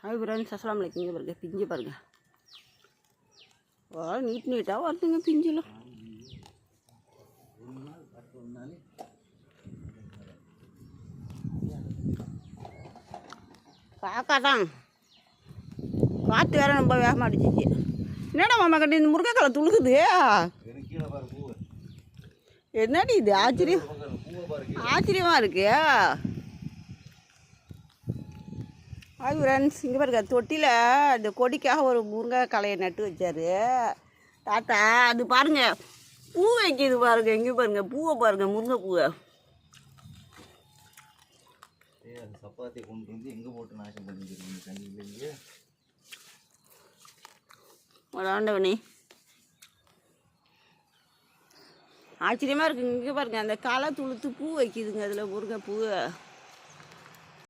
Hi friends, அஸ்ஸலாமு அலைக்கும். இங்கே பாருங்க, பிஞ்சு பாருங்க. நீட்டாக வருதுங்க பிஞ்சுலாம். காக்காதான் காற்று வேற ரொம்ப வேகமாக அடிச்சிச்சு. என்னடா மாமா கட்டி இந்த முருங்கைக்காலை துளுக்குது. என்னடி இது ஆச்சரியமாக இருக்கு. ஹாய் ஃப்ரெண்ட்ஸ், இங்கே பாருங்க, தொட்டியில் இந்த கொடிக்காக ஒரு முருங்கைக்காலையை நட்டு வச்சார் தாத்தா. அது பாருங்கள், பூ வைக்கிது பாருங்கள். எங்கே பாருங்கள், பூவை பாருங்கள், முருங்கை பூவை. சப்பாத்தி கொண்டு வந்து எங்கே போட்டு நாசம் பண்ணிக்கிறீங்க தண்ணியிலேருந்து? ஆண்டவனே, ஆச்சரியமாக இருக்குங்க. இங்கே பாருங்கள், அந்த களை துளுத்து பூ வைக்கிதுங்க அதில் முருங்கை பூவை.